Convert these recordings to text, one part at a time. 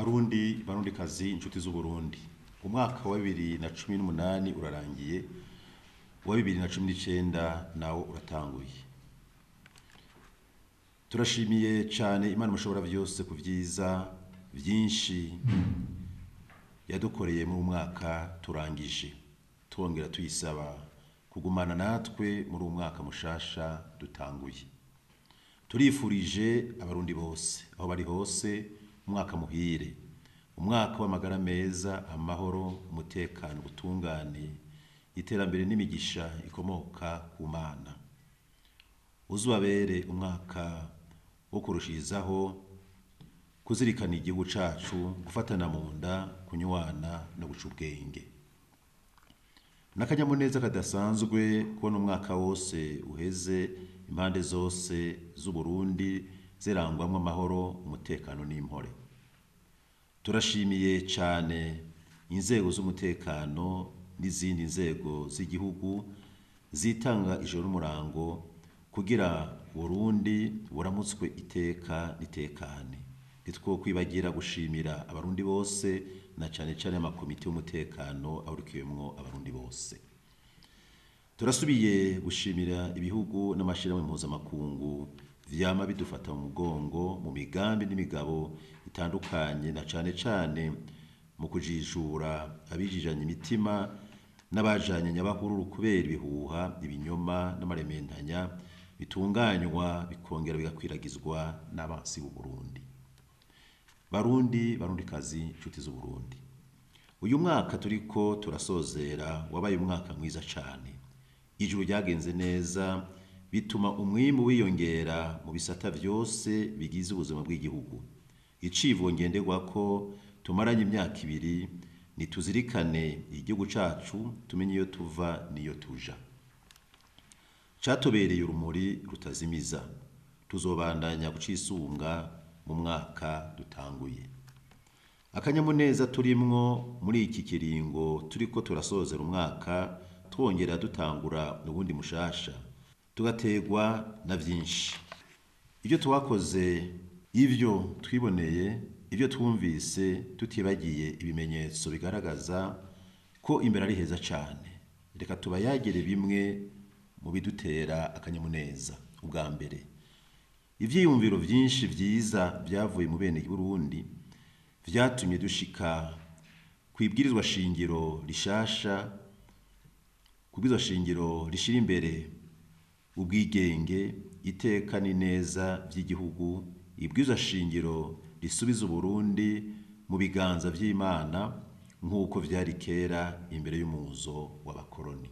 Barundi kazi inshuti z'Uburundi, umwaka wa 2018 urarangiye, wa 2019 nawo uratanguye. Turashimiye cyane Imana mushobora byose ku vyiza vyinshi yadukoreye mu mwaka turangije, twongera tuyisaba kugumana natwe muri umwaka mushasha dutanguye. Turifurije abarundi bose aho bari hose umwaka muhire, umwaka w'amagara meza, amahoro, umutekano, ubutungane, iterambere n'imigisha ikomoka ku Mana. Uzubabere umwaka wo kurushirizaho kuzirikana igihugu cacu, gufatana mu nda, kunywana no guca ubwenge. N'akanyamuneza kadasanzwe kubona umwaka wose uheze impande zose z'Uburundi zirangwamwo amahoro, umutekano n'impore. Turashimiye cyane inzego z'umutekano n'izindi nzego z'igihugu zitanga ijoro n'umurango kugira Burundi buramutswe iteka nitekane. Ntitwokwibagira gushimira abarundi bose na cyane cyane amakomite y'umutekano ahurikiyemwo abarundi bose. Turasubiye gushimira ibihugu n'amashirahamwe mpuzamakungu vyama bidufata mu mugongo mu migambi n'imigabo itandukanye, na cyane cyane mu kujijura abijijanye imitima n'abajanye nyabahururu kubera ibihuha, ibinyoma n'amarementanya bitunganywa bikongera bigakwiragizwa n'abansi b'u Burundi. Barundi kazi inshuti z'Uburundi, uyu mwaka turiko turasozera wabaye umwaka mwiza cyane. Ijuru ryagenze neza bituma umwimbu wiyongera mu bisata vyose bigize ubuzima bw'igihugu. Icivugo ngenderwako tumaranye imyaka 2 nituzirikane igihugu cacu, tumenye iyo tuva niyo tuja. Catubereye urumuri rutazimiza, tuzobandanya gucisunga mu mwaka dutanguye. Akanyamuneza turimwo muri iki kiringo turiko turasozera umwaka, twongera dutangura ubundi mushasha, tugategwa na vyinshi. Ibyo twakoze, ivyo twiboneye, ibyo twumvise, tutibagiye ibimenyetso bigaragaza ko imbere ari heza cyane. Reka tubayagire bimwe mu bidutera akanyamuneza. Ubwa mbere, ivyiyumviro vyinshi vyiza byavuye mu bene Burundi vyatumye dushika kwibwirizwa shingiro rishasha, kubwirizwa shingiro rishira imbere ubwigenge, iteka n'ineza vy'igihugu, ibwirizwa shingiro risubiza Burundi mu biganza vy'Imana nk'uko vyari kera imbere y'umuzo w'abakoroni.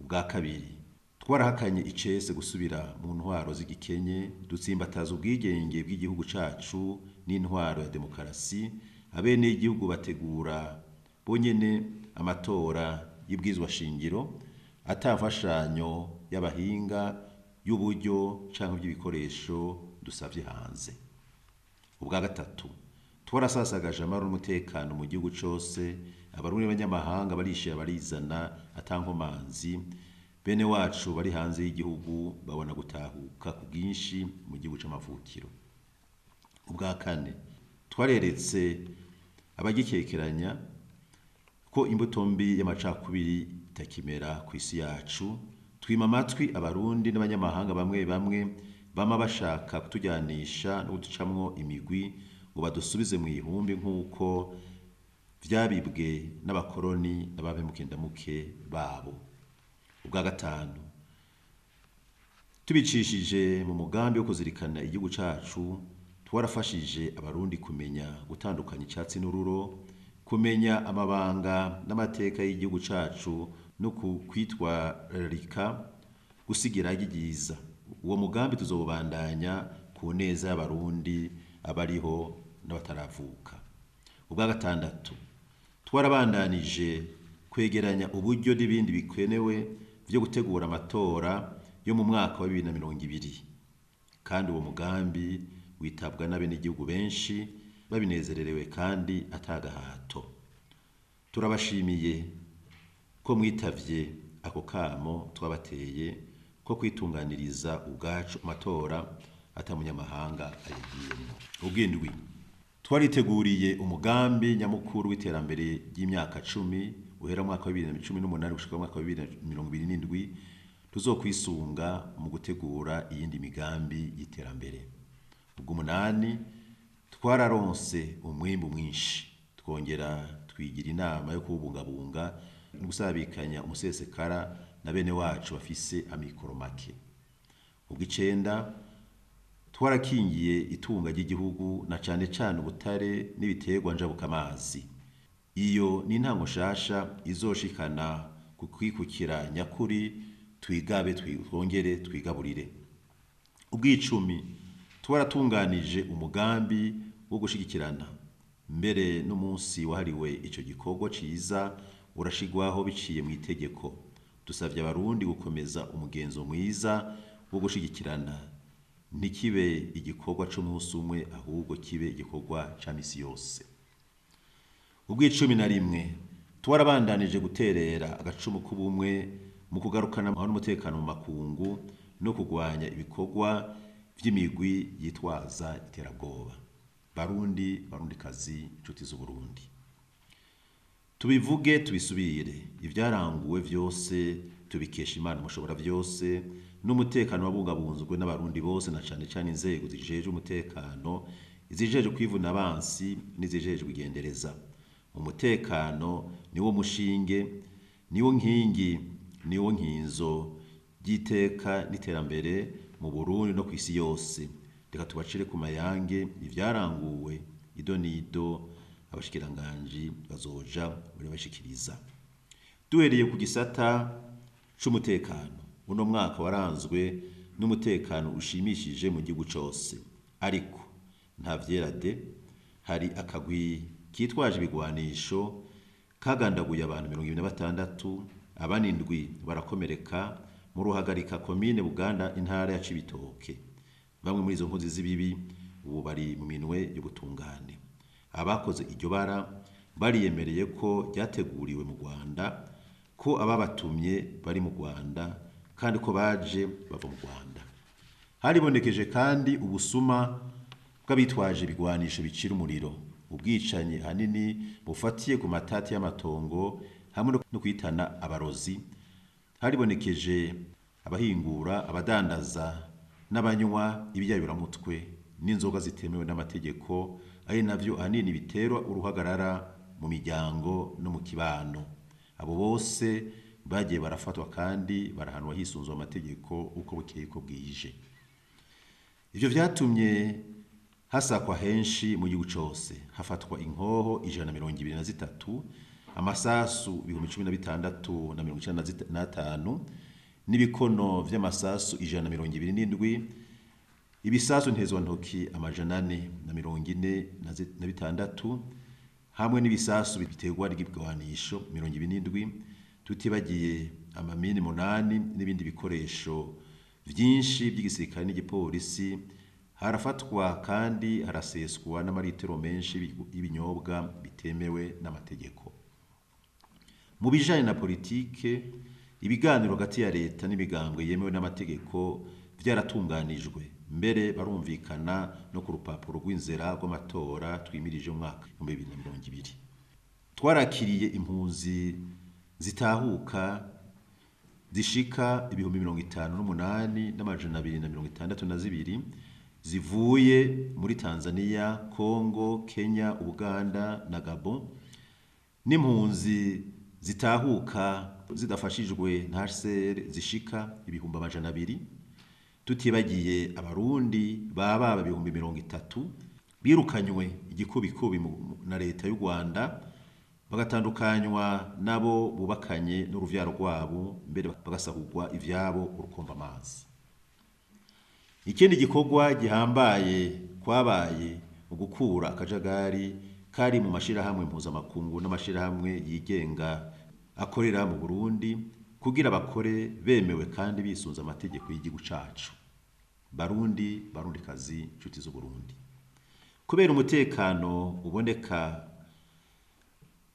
Ubwa kabiri, twarahakanye icese gusubira mu ntwaro z'igikenye, dutsimbataza ubwigenge bw'igihugu cacu n'intwaro ya demokarasi. Abene igihugu bategura bonyene amatora y'ibwirizwa shingiro atafashanyo y'abahinga, y'uburyo canke by'ibikoresho dusavye hanze. Ubwa gatatu, twarasasagaje amahoro n'umutekano mu gihugu cose. Abarundi b'abanyamahanga barishira barizana atankomanzi, bene wacu bari hanze y'igihugu babona gutahuka ku bwinshi mu gihugu c'amavukiro. Ubwa kane, twareretse abagikekeranya ko imbuto mbi y'amacakubiri itakimera ku isi yacu. Twima amatwi abarundi n'abanyamahanga bamwe bama bashaka kutujyanisha no gutucamwo imigwi ngo badusubize mu ihumbi nk'uko vyabibwe n'abakoroni n'ababemukendamuke babo. Ubwa gatanu, tubicishije mu mugambi wo kuzirikana igihugu cacu, twarafashije abarundi kumenya gutandukanya icyatsi n'ururo, kumenya amabanga n'amateka y'igihugu cacu no kwitwararika gusigira ryiza. Uwo mugambi tuzobandanya ku neza y'abarundi abariho n'abataravuka. Ubwa gatandatu, twarabandanije kwegeranya uburyo n'ibindi bikenewe vyo gutegura amatora yo mu mwaka wa 2020, kandi uwo mugambi witabwa n'abene igihugu benshi babinezererewe kandi atagahato. Turabashimiye ko mwitavye ako kamo twabateye ko kwitunganiriza ubwacu amatora atamunyamahanga ayigiyemo. Ubwindwi, twariteguriye umugambi nyamukuru w'iterambere ry'imyaka 10 uhera mu mwaka wa 2018 gushika mu mwaka wa 2027 tuzokwisunga mu gutegura iyindi migambi y'iterambere. Ubwo munani twararonse umwimbu mwinshi, twongera twigira inama yo kubungabunga no gusabikanya umusesekara na bene wacu bafise amikoro make. Ubwo 9 twarakingiye itunga ry'igihugu na cane cane ubutare n'ibiterwa njabukamazi. Iyo ni intango shasha izoshikana kukwikukira nyakuri twigabe twongere twigaburire. Ubwo 10 twaratunganije umugambi wo gushigikirana, mbere n'umunsi wahariwe ico gikorwa ciza urashigwaho biciye mu itegeko. Dusavye abarundi gukomeza umugenzo mwiza wo gushigikirana, ntikibe igikorwa c'umunsi umwe ahubwo kibe igikorwa ca misi yose. Ubwo 11 twarabandanije guterera agacumu k'ubumwe mu kugarukana amahoro n'umutekano mu makungu no kugwanya ibikorwa vy'imigwi yitwaza iterabwoba. Barundikazi, inshuti z'Uburundi, tubivuge tubisubire, ivyaranguwe vyose tubikesha Imana mushobora vyose n'umutekano wabungabunzwe n'abarundi bose, na cane cane inzego zijeje umutekano, izijeje kwivuna abansi n'izijeje kugendereza. Umutekano niwo mushinge, niwo nkingi, niwo nkinzo ry'iteka n'iterambere mu Burundi no kw'isi yose. Reka tubacire ku mayange ivyaranguwe idonido abashikiranganji bazoja bari bashikiriza. Duhereye ku gisata c'umutekano, uno mwaka waranzwe n'umutekano ushimishije mu gihugu cose, ariko nta vyera de. Hari akagwi kitwaje ibigwanisho kagandaguye abantu 26, abandi 7 barakomereka mu Ruhagarika komine Buganda intara ya Cibitoke. Bamwe muri izo nkozi z'ibibi ubu bari mu minwe y'ubutungane. Abakoze iryo bara bariyemereye ko ryateguriwe mu Rwanda, ko ababatumye bari mu Rwanda kandi ko baje bava mu Rwanda. Haribonekeje kandi ubusuma bw'abitwaje ibigwanisho bicira umuriro, ubwicanyi hanini bufatiye ku matati y'amatongo hamwe no kwitana abarozi. Haribonekeje abahingura, abadandaza n'abanywa ibiyayuramutwe n'inzoga zitemewe n'amategeko, ari navyo hanini bitera uruhagarara mu miryango no mu kibano. Abo bose bagiye barafatwa kandi barahanwa hisunzwe amategeko uko bukeye ko bwije. Ivyo vyatumye hasakwa henshi mu gihugu cose, hafatwa inkoho 123, amasasu 16,995, n'ibikono vy'amasasu 127, ibisasu ntezwantoki 446, hamwe n'ibisasu biterwa n'igigwanisho 27, tutibagiye amamini 8 n'ibindi bikoresho vyinshi by'igisirikare n'igipolisi. Harafatwa kandi haraseswa n'amaritero menshi y'ibinyobwa bitemewe n'amategeko. Mu bijanye na politike, ibiganiro hagati ya leta n'imigambwe yemewe n'amategeko vyaratunganijwe, mbere barumvikana no ku rupapuro rw'inzira rw'amatora twimirije mu mwaka wa 2020. Twarakiriye impunzi zitahuka zishika 58,262 zivuye muri Tanzania, Kongo, Kenya, Uganda na Gabon, n'impunzi zitahuka zidafashijwe na HCR zishika 200,000, tutibagiye abarundi baba 30,000 birukanywe igikubikubi na leta y'u Rwanda, bagatandukanywa nabo bubakanye n'uruvyaro rwabo, mbere bagasahurwa ivyabo urukomba amazi. Ikindi gikorwa gihambaye kwabaye mu gukura akajagari kari mu mashirahamwe mpuzamakungu n'amashirahamwe yigenga akorera mu Burundi, kugira bakore bemewe kandi bisunza amategeko y'igihugu cacu. Barundikazi, inshuti z'Uburundi, kubera umutekano uboneka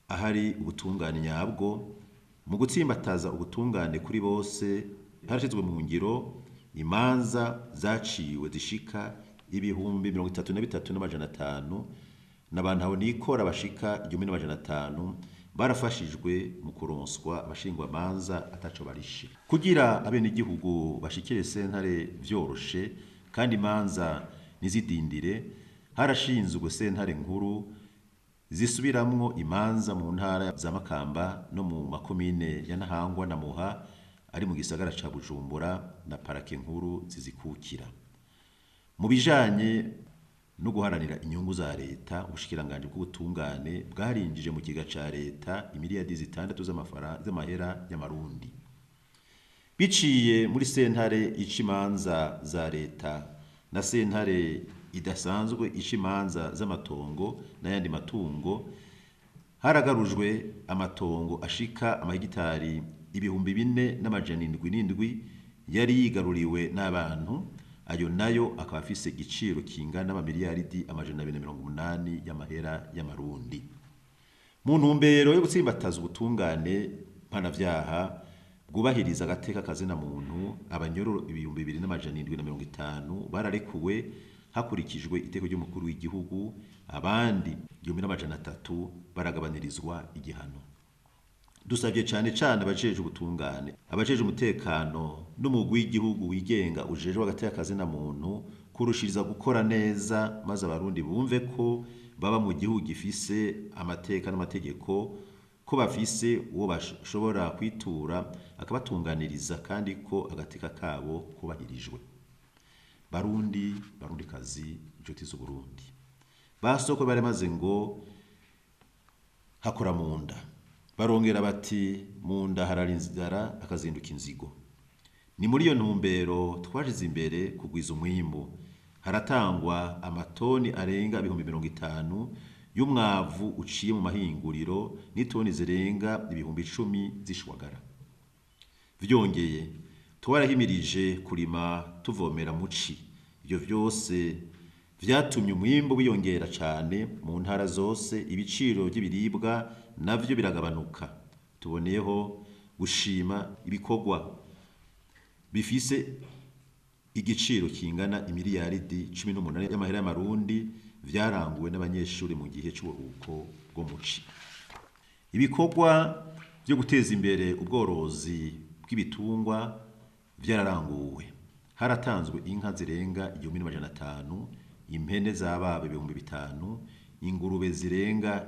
ahari ubutungane nyabwo, mu gutsimbataza ubutungane kuri bose, harashizwe mu ngiro imanza zaciwe zishika 33,500 n'abantu aho nikora bashika 1500 barafashijwe mu kuronswa abashingwamanza ataco barishe kugira abenegihugu bashikire sentare vyoroshe kandi imanza nizidindire. Harashinzwe sentare nkuru zisubiramwo imanza mu ntara za Makamba no mu makomine ya Ntahangwa na Muha ari mu gisagara ca Bujumbura na parake nkuru zizikukira. Mu bijanye no guharanira inyungu za leta, ubushikiranganje bw'ubutungane bwarinjije mu kiga ca leta imiliyardi 6 z'amahera y'amarundi biciye muri sentare icimanza za leta na sentare idasanzwe icimanza z'amatongo n'ayandi matungo. Haragarujwe amatongo ashika amahegitari 4,477 yari yigaruriwe n'abantu. Ayo nayo akaba afise igiciro kingana n'amamiliyaridi 280 y'amahera y'amarundi. Mu ntumbero yo gutsimbataza ubutungane mpanavyaha bwubahiriza agateka kazina muntu, abanyororo 2,750 bararekuwe hakurikijwe iteko ry'umukuru w'igihugu, abandi 1,300 baragabanirizwa igihano. Dusabye cyane abajeje ubutungane, abajeje umutekano n'umugwi w'igihugu wigenga ujejwe agateka kazina muntu kurushiriza gukora neza, maze abarundi bumve ko baba mu gihugu gifise amateka n'amategeko, ko bafise uwo bashobora kwitura akabatunganiriza kandi ko agateka kabo kubahirijwe. Barundi kazi, inshuti z'Uburundi, basoko baremaze ngo hakora munda, barongera bati munda harara inzara akazinduka inzigo. Ni muri iyo ntumbero twashize imbere kugwiza umwimbu. Haratangwa amatoni arenga 50,000 y'umwavu uciye mu mahinguriro n'itoni zirenga 10,000 zishwagara. Vyongeye twarahimirije kurima tuvomera muci. Ivyo vyose vyatumye umwimbu wiyongera cyane mu ntara zose, ibiciro by'ibiribwa navyo biragabanuka. Tuboneyeho gushima ibikorwa bifise igiciro kingana imiliyaridi 18 y'amahera y'amarundi vyaranguwe n'abanyeshuri mu gihe c'uburuhuko bwo muci. Ibikorwa byo guteza imbere ubworozi bw'ibitungwa vyararanguwe. Haratanzwe inka zirenga 1,500, impene z'ababa 5,000, ingurube zirenga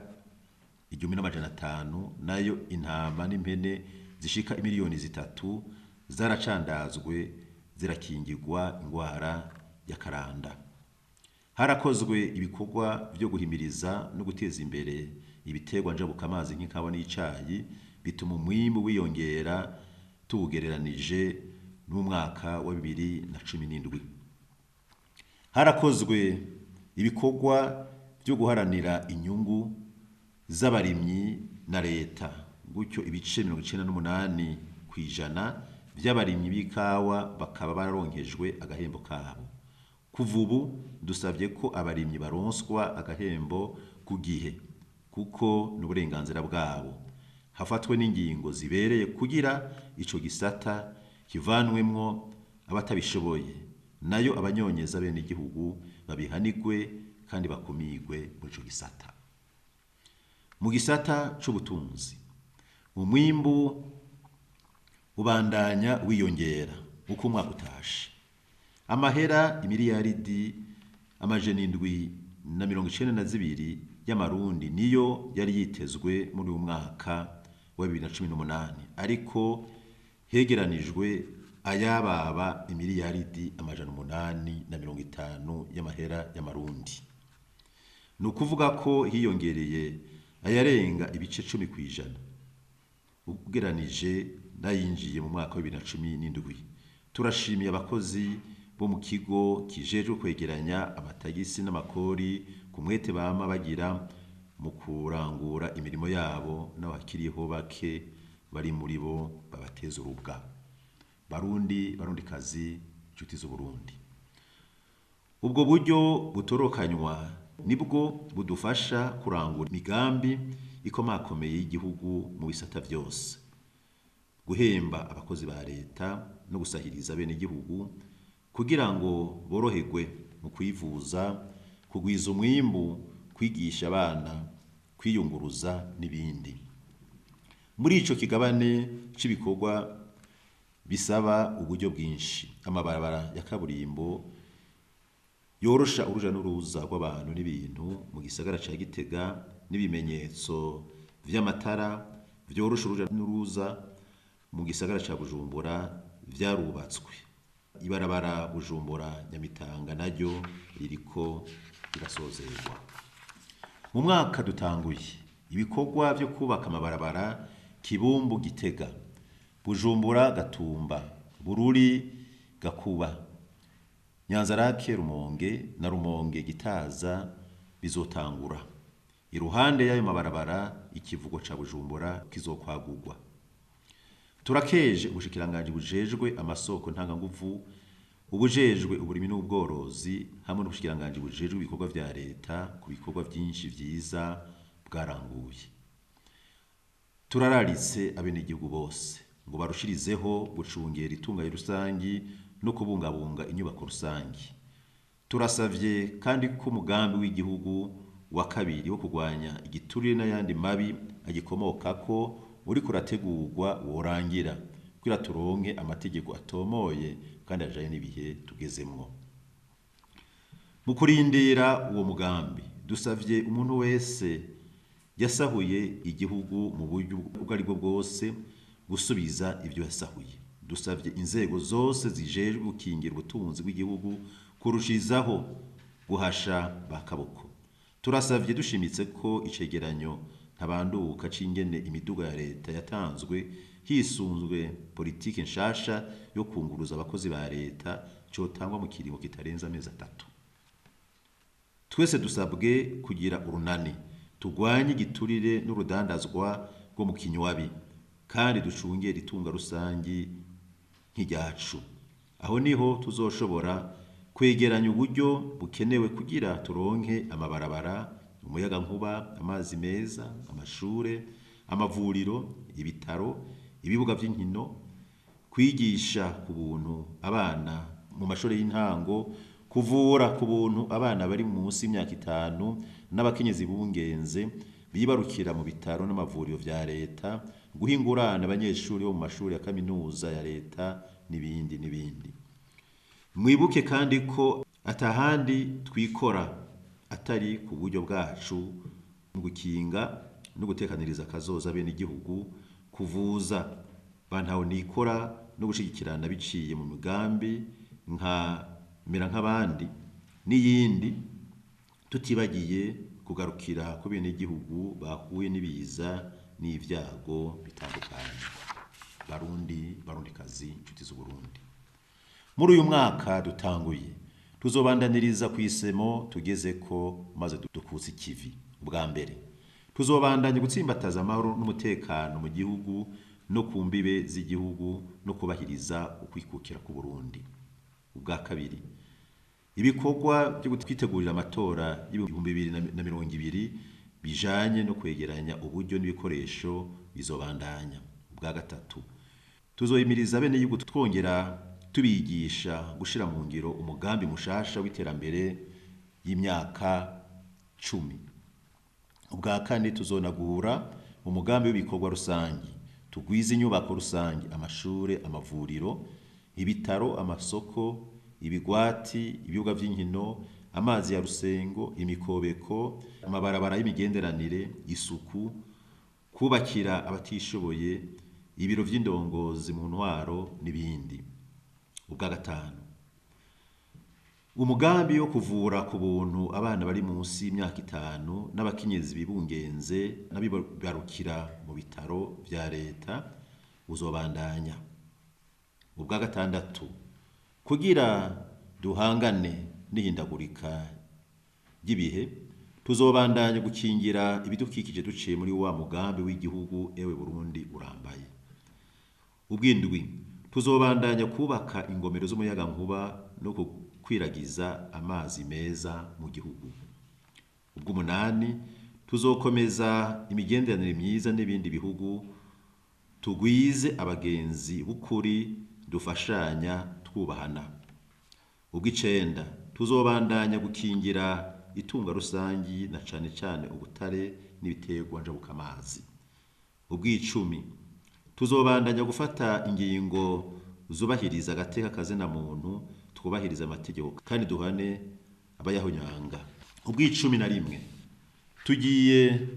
1,500, nayo intama n'impene zishika 3,000,000 zaracandazwe zirakingirwa ingwara ya karanda. Harakozwe ibikorwa byo guhimiriza no guteza imbere ibiterwa njabukamazi nk'ikawa n'icayi, bituma umwimbu wiyongera tuwugereranije n'umwaka wa 2017. Harakozwe ibikorwa byo guharanira inyungu z'abarimyi na leta, gutyo ibice 98% by'abarimyi b'ikawa bakaba bararonkejwe agahembo kabo. Kuva ubu dusabye ko abarimyi baronswa agahembo ku gihe, kuko n'uburenganzira bwabo. Hafatwe n'ingingo zibereye kugira ico gisata kivanwemwo abatabishoboye, nayo abanyonyeza bene igihugu babihanigwe kandi bakumigwe muri ico gisata. Mu gisata c'ubutunzi, umwimbu ubandanya wiyongera uko umwaka utashe. Amahera imiliyaridi 792 y'amarundi niyo yari yitezwe muri uyu mwaka wa 2018, ariko hegeranijwe ayababa imiliyaridi 850 y'amahera y'amarundi. Nukuvuga ko hiyongereye ayarenga ibice 10% ugeranije nayinjiye mu mwaka wa 2017. Turashimiye abakozi bo mu kigo kijejwe kwegeranya amatagisi n'amakori ku mwete bama bagira mu kurangura imirimo yabo, n'abakiriho bake bari muri bo babateza urubwa. Barundi kazi, inshuti z'Uburundi, ubwo buryo butorokanywa nibwo budufasha kurangura imigambi ikomakomeye y'igihugu mu bisata byose, guhemba abakozi ba leta no gusahiriza bene igihugu kugira ngo boroherwe mu kwivuza, kugwiza umwimbu, kwigisha abana, kwiyunguruza n'ibindi. Muri ico kigabane c'ibikorwa bisaba uburyo bwinshi, amabarabara ya kaburimbo yorosha uruja n'uruza rw'abantu n'ibintu mu gisagara ca Gitega, n'ibimenyetso vy'amatara vyorosha uruja n'uruza mu gisagara ca Bujumbura vyarubatswe. Ibarabara Bujumbura Nyamitanga naryo ririko rirasozerwa. Mu mwaka dutanguye ibikorwa vyo kubaka amabarabara Kibumbu Gitega, Bujumbura Gatumba, Bururi Gakuba, Nyanzarake Rumonge na Rumonge Gitaza bizotangura. Iruhande y'ayo mabarabara ikivugo ca Bujumbura kizokwagurwa. Turakeje ubushikiranganji bujejwe amasoko ntanganguvu, ubujejwe uburimi n'ubworozi hamwe n'ubushikiranganji bujejwe ibikorwa vya leta ku bikorwa vyinshi vyiza bwaranguye. Turararitse abenegihugu bose ngo barushirizeho gucungera itunga rusangi no kubungabunga inyubako rusangi. Turasavye kandi ko umugambi w'igihugu wa kabiri wo kurwanya igiturire n'ayandi mabi agikomokako uri kurategurwa worangira kugira turonke amategeko atomoye kandi ajaye n'ibihe tugezemwo. Mu kurindira uwo mugambi dusavye umuntu wese yasahuye igihugu mu buryo ubwo aribwo bwose gusubiza ivyo yasahuye. Dusavye inzego zose zijejwe gukingira ubutunzi bw'igihugu kurushirizaho guhasha bakaboko. Turasavye dushimitse ko icegeranyo ntabanduka c'ingene imiduga ya leta yatanzwe hisunzwe politike nshasha yo kunguruza abakozi ba leta cotangwa mu kiringo kitarenza amezi 3. Twese dusabwe kugira urunani tugwanye igiturire n'urudandazwa rwo mu kinywabi kandi ducungera itunga rusangi nk'iryacu. Aho niho tuzoshobora kwegeranya uburyo bukenewe kugira turonke amabarabara, umuyaga nkuba, amazi meza, amashure, amavuriro, ibitaro, ibibuga vy'inkino, kwigisha ku buntu abana mu mashuri y'intango, kuvura ku buntu abana bari munsi y'imyaka 5 n'abakenyezi bungenze bibarukira mu bitaro n'amavuriro vya leta, guhingurana abanyeshuri bo mu mashuri ya kaminuza ya leta n'ibindi n'ibindi. Mwibuke kandi ko atahandi twikora atari ku buryo bwacu mu gukinga no gutekaniriza kazoza bene igihugu, kuvuza bantaho nikora no gushigikirana biciye mu migambi nka mera nk'abandi n'iyindi, tutibagiye kugarukira ku bene igihugu bahuye n'ibiza n'ivyago bitandukanye. Barundikazi, inshuti z'Uburundi, muri uyu mwaka dutanguye tuzobandaniriza kw'isemo tugezeko maze dukutse ikivi. Ubwa mbere tuzobandanya gutsimbataza amahoro n'umutekano mu gihugu no ku mbibe z'igihugu no kubahiriza ukwikukira ku Burundi. Ubwa kabiri ibikorwa byo kwitegurira amatora y'2020 bijanye no kwegeranya uburyo n'ibikoresho bizobandanya. Ubwa gatatu tuzohimiriza bene yuko twongera tubigisha gushira mu ngiro umugambi mushasha w'iterambere y'imyaka 10. Ubwa kane tuzonagura umugambi w'ibikorwa rusangi, tugwiza inyubako rusangi, amashure, amavuriro, ibitaro, amasoko, ibigwati, ibibuga vy'inkino, amazi ya rusengo, imikobeko, amabarabara y'imigenderanire, isuku, kubakira abatishoboye, ibiro vy'indongozi mu ntwaro n'ibindi. Ubwa gatanu umugambi wo kuvura ku buntu abana bari munsi y'imyaka 5 n'abakenyezi bibungenze n'abibarukira mu bitaro vya leta uzobandanya. Ubwa gatandatu kugira duhangane n'ihindagurika ry'ibihe tuzobandanya gukingira ibidukikije duciye muri wa mugambi w'igihugu ewe Burundi urambaye. Ubwindwi tuzobandanya kubaka ingomero z'umuyaga nkuba no kwiragiza amazi meza mu gihugu. Ubw'umunani tuzokomeza imigenderanire myiza n'ibindi bihugu, tugwize abagenzi b'ukuri dufashanya twubahana. Ubw'icenda tuzobandanya gukingira itunga rusangi na cane cane ubutare n'ibiterwa njabukamazi. Ubw'icumi, tuzobandanya gufata ingingo zubahiriza agateka kazina muntu, twubahiriza amategeko kandi duhane abayahonyanga. Ubw'icumi na rimwe, tugiye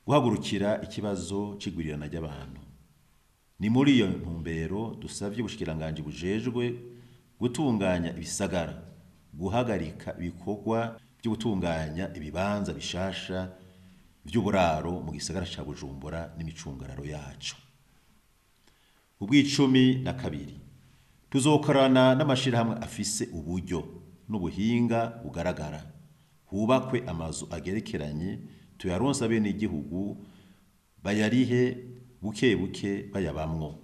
guhagurukira ikibazo c'igwirirana ry'abantu. Ni muri iyo ntumbero dusavye ubushikiranganji bujejwe gutunganya ibisagara, guhagarika ibikorwa byo gutunganya ibibanza bishasha vy'uburaro mu gisagara ca Bujumbura n'imicungararo yaco. Ubw'icumi na kabiri, tuzokorana n'amashirahamwe afise uburyo n'ubuhinga bugaragara, hubakwe amazu agerekeranye, tuyaronse abenegihugu bayarihe buke buke bayabamwo.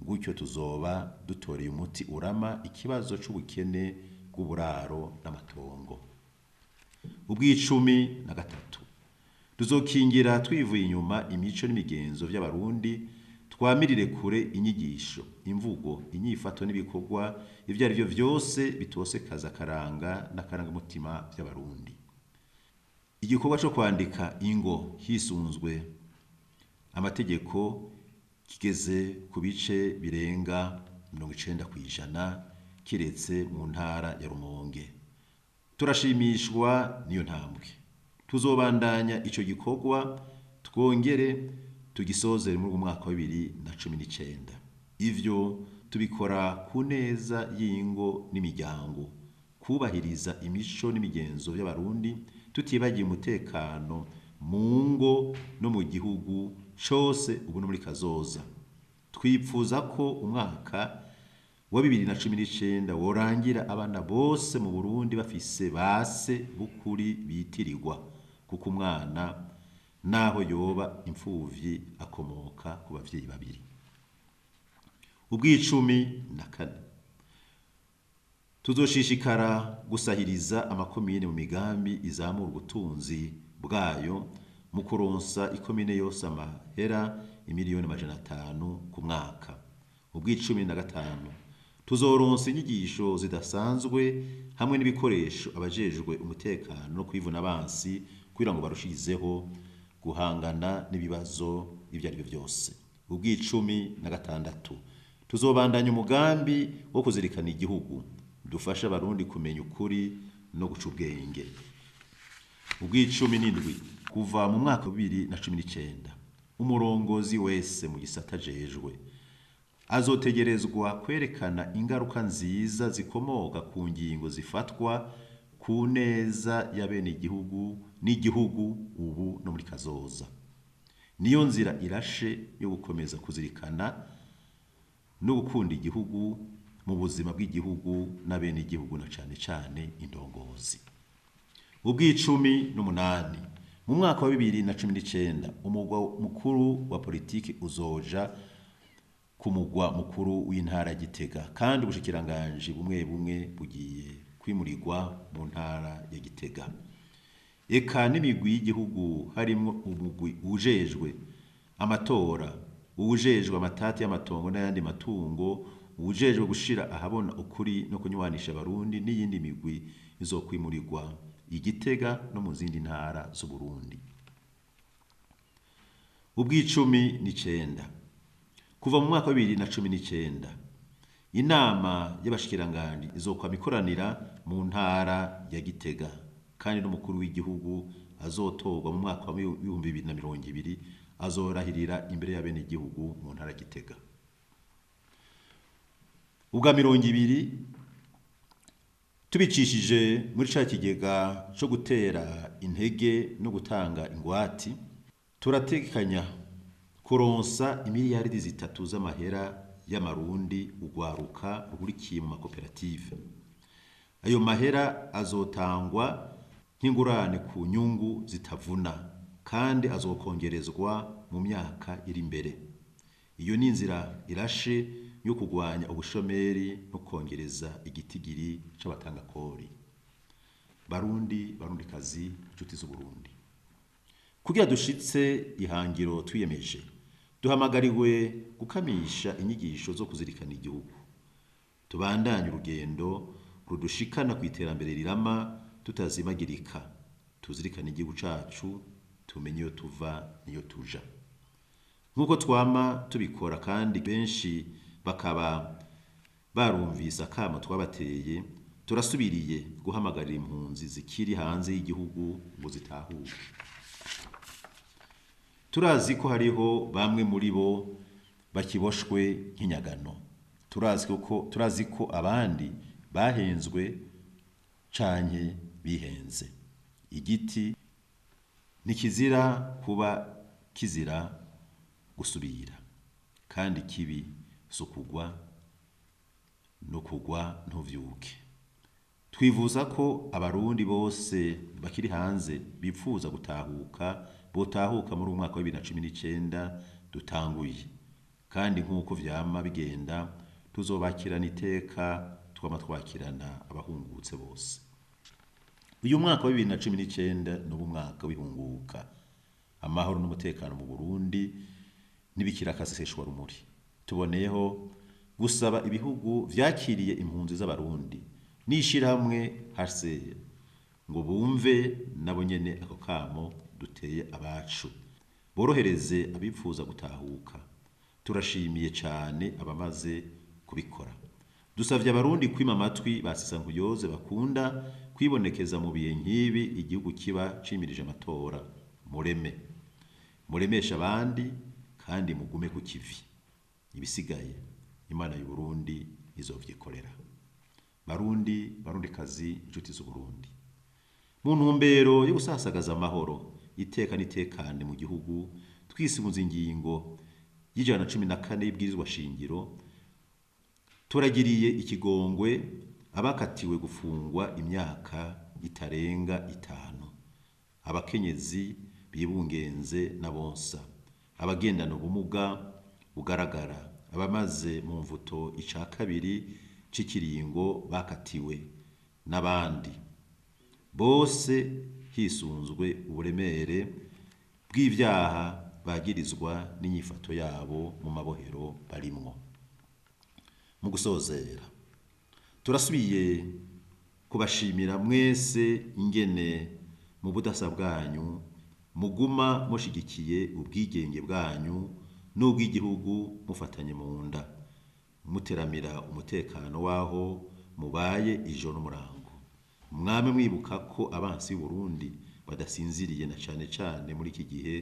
Gutyo tuzoba dutoreye umuti urama ikibazo c'ubukene bw'uburaro n'amatongo. Ubw'icumi na gatatu, tuzokingira twivuye inyuma imico n'imigenzo vy'abarundi, twamirire kure inyigisho, imvugo, inyifato n'ibikorwa ivyo ari vyo vyose bitosekaza akaranga n'akarangamutima vy'abarundi. Igikorwa co kwandika ingo hisunzwe amategeko kigeze ku bice birenga 90% kiretse mu ntara ya Rumonge. Turashimishwa niyo ntambwe. Tuzobandanya ico gikorwa twongere tugisozere mu mwaka wa 2019. Ivyo tubikora ku neza y'ingo n'imiryango, kubahiriza imico n'imigenzo y'abarundi, tutibagiye umutekano mu ngo no mu gihugu cose ubu no muri kazoza. Twipfuza ko umwaka wa 2019 worangira abana bose mu Burundi bafise base bukuri bitirirwa, kuko umwana naho yoba imfuvyi akomoka ku bavyeyi babiri. Ubw'icumi na kane, tuzoshishikara gusahiriza amakomine mu migambi izamura ubutunzi bwayo mu kuronsa ikomine yose amahera imiliyoni 500 ku mwaka. Ubw'icumi na gatanu, tuzoronsa inyigisho zidasanzwe hamwe n'ibikoresho abajejwe umutekano no kwivuna abansi kugira ngo barushirizeho guhangana n'ibibazo ivyo ari byo vyose. Ubw'icumi na gatandatu, tuzobandanya umugambi wo kuzirikana igihugu, dufasha abarundi kumenya ukuri no guca ubwenge. Ubw'icumi n'indwi, kuva mu mwaka wa 2019, umurongozi wese mu gisata jejwe azotegerezwa kwerekana ingaruka nziza zikomoka ku ngingo zifatwa ku neza y'abene igihugu n'igihugu ubu no muri kazoza. Niyo nzira irashe yo gukomeza kuzirikana no gukunda igihugu mu buzima bw'igihugu n'abene igihugu na cane cane indongozi. Ubw'icumi n'umunani, mu mwaka wa 2019 umugwa mukuru wa politiki uzoja ku mugwa mukuru w'intara ya Gitega, kandi ubushikiranganji bumwe bumwe bugiye kwimurirwa mu ntara ya Gitega. Eka n'imigwi y'igihugu harimwo umugwi ujejwe amatora, ujejwe amatati y'amatongo n'ayandi matungo, ujejwe gushira ahabona ukuri no kunywanisha abarundi, n'iyindi migwi izokwimurirwa Igitega no mu zindi ntara z'u Burundi. Ubw'icumi n'icenda, kuva mu mwaka wa 2019 inama y'abashikiranganji izokwama ikoranira mu ntara ya Gitega, kandi n'umukuru w'igihugu azotorwa mu mwaka wa 2020 azorahirira imbere y'abene igihugu mu ntara ya Gitega. Ubwa 20 tubicishije muri ca kigega co gutera intege no gutanga ingwati, turatekanya kuronsa imiliyaridi 3 z'amahera y'amarundi ugwaruka ruhurikiye mu makoperative. Ayo mahera azotangwa nk'ingurane ku nyungu zitavuna, kandi azokongerezwa mu myaka iri imbere. Iyo ni inzira irashe yo kugwanya ubushomeri no kongereza igitigiri c'abatangakori. Barundikazi, inshuti z'u Burundi, kugira dushitse ihangiro twiyemeje, duhamagariwe gukamisha inyigisho zo kuzirikana igihugu. Tubandanye urugendo rudushikana ku iterambere rirama tutazimagirika, tuzirikane igihugu cacu, tumenye iyo tuva niyo tuja. Nk'uko twama tubikora kandi benshi bakaba barumvise akamo twabateye, turasubiriye guhamagarira impunzi zikiri hanze y'igihugu ngo zitahuke. Turazi ko hariho bamwe muri bo bakiboshwe nk'inyagano. Turazi ko abandi bahenzwe canke bihenze. Igiti ntikizira kuba kizira gusubira, kandi kibi sukugwa no kugwa ntuvyuke. Twivuza ko abarundi bose bakiri hanze bipfuza gutahuka botahuka muri umwaka wa 2019 dutanguye, kandi nk'uko vyama bigenda tuzobakirana iteka twama twakirana abahungutse bose. Uyu mwaka wa 2019 ni umwaka w'ihunguka, amahoro n'umutekano mu Burundi nibikira kaseseshwa rumuri. Tuboneyeho gusaba ibihugu vyakiriye impunzi z'abarundi n'ishirahamwe HCR ngo bumve nabo nyene ako kamo duteye abacu, borohereze abipfuza gutahuka. Turashimiye cyane abamaze kubikora. Dusavye abarundi kwima amatwi basisankuyoze bakunda kwibonekeza mu bihe nk'ibi igihugu kiba cimirije amatora. Muremesha abandi kandi mugume ku kivi. Ibisigaye Imana y'u Burundi izovyikorera. Barundikazi, inshuti z'u Burundi, mu ntumbero yo gusasagaza amahoro, iteka n'itekane mu gihugu, twisimuza ingingo y'114 y'ibwirizwa shingiro, turagiriye ikigongwe abakatiwe gufungwa imyaka itarenga 5, abakenyezi bibungenze na bonsa, abagendana ubumuga bugaragara, abamaze mu mvuto ica kabiri c'ikiringo bakatiwe n'abandi bose hisunzwe uburemere bw'ivyaha bagirizwa n'inyifato yabo mu mabohero barimwo. Mu gusozera, turasubiye kubashimira mwese ingene mu budasa bwanyu muguma mushigikiye ubwigenge bwanyu n'ubw'igihugu mufatanye mu nda, muteramira umutekano waho mubaye ijoro n'umurango. Mwame mwibuka ko abansi b'u Burundi badasinziriye, na cane cane muri iki gihe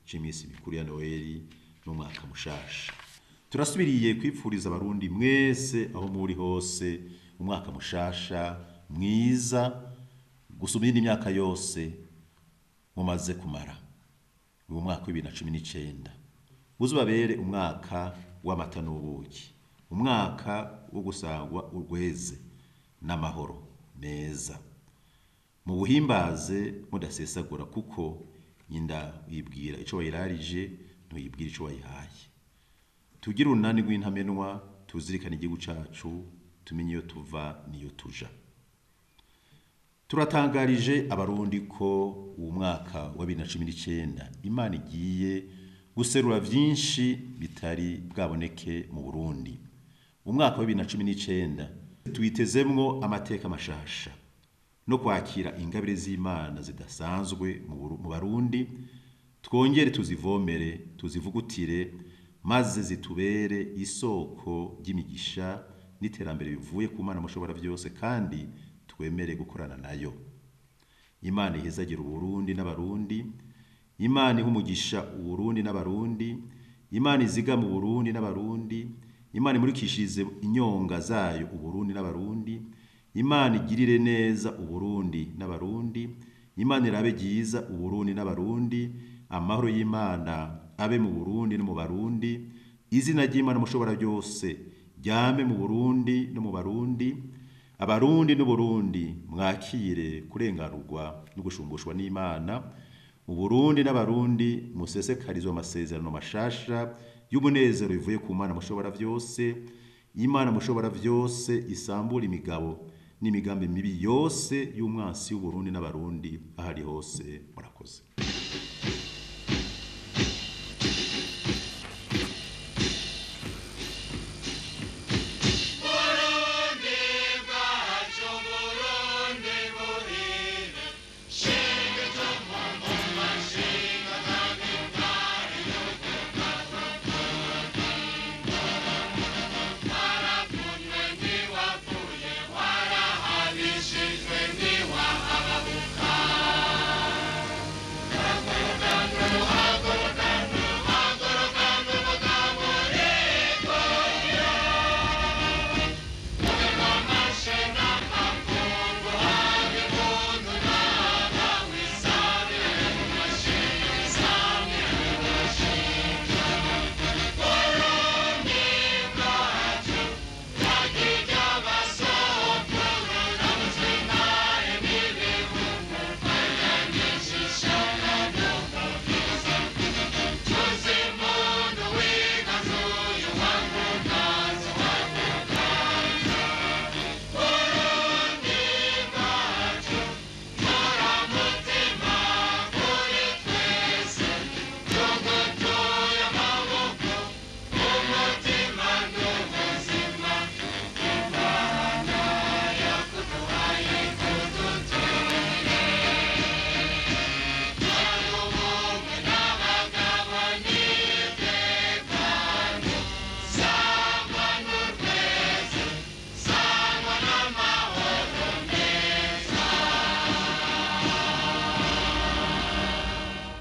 c'imisi mikuru ya Noeli n'umwaka mushasha. Turasubiriye kwipfuriza abarundi mwese aho muri hose umwaka mushasha mwiza gusumba indi myaka yose mumaze kumara. Uyu mwaka wa 2019 uzubabere umwaka w'amata n'ubuki, umwaka wo gusangwa urweze n'amahoro meza. Mu buhimbaze mudasesagura, kuko inda wibwira ico wayirarije ntuyibwira ico wayihaye. Tugira urunani rw'intamenwa, tuzirikana igihugu cacu, tumenye iyo tuva niyo tuja. Turatangarije abarundi ko uwo mwaka wa 2019 Imana igiye guserura vyinshi bitari bwaboneke mu Burundi. Umwaka wa 2019 tuwitezemwo amateka mashasha no kwakira ingabire z'Imana zidasanzwe mu Barundi. Twongere tuzivomere, tuzivugutire, maze zitubere isoko ry'imigisha n'iterambere bivuye ku Mana mushobora byose, kandi twemere gukorana nayo. Imana ihezagira Uburundi n'abarundi, Imana ihumugisha Uburundi n'abarundi, Imana iziga mu Burundi n'abarundi, Imana imurikishirize inyonga zayo Uburundi n'abarundi, Imana igirire neza Uburundi n'abarundi, Imana irabe giza Uburundi n'abarundi. Amahoro y'Imana abe mu Burundi no mu barundi. Izina ry'Imana mushobora byose ryame mu Burundi no mu barundi. Abarundi n'Uburundi mwakire kurengarurwa no gushumbushwa n'Imana. Mu Burundi n'abarundi musesekarizwa amasezerano mashasha y'umunezero bivuye ku Mana mushobora byose. Imana mushobora byose isambura imigabo n'imigambi mibi yose y'umwansi w'Uburundi n'abarundi ahari hose. Murakoze.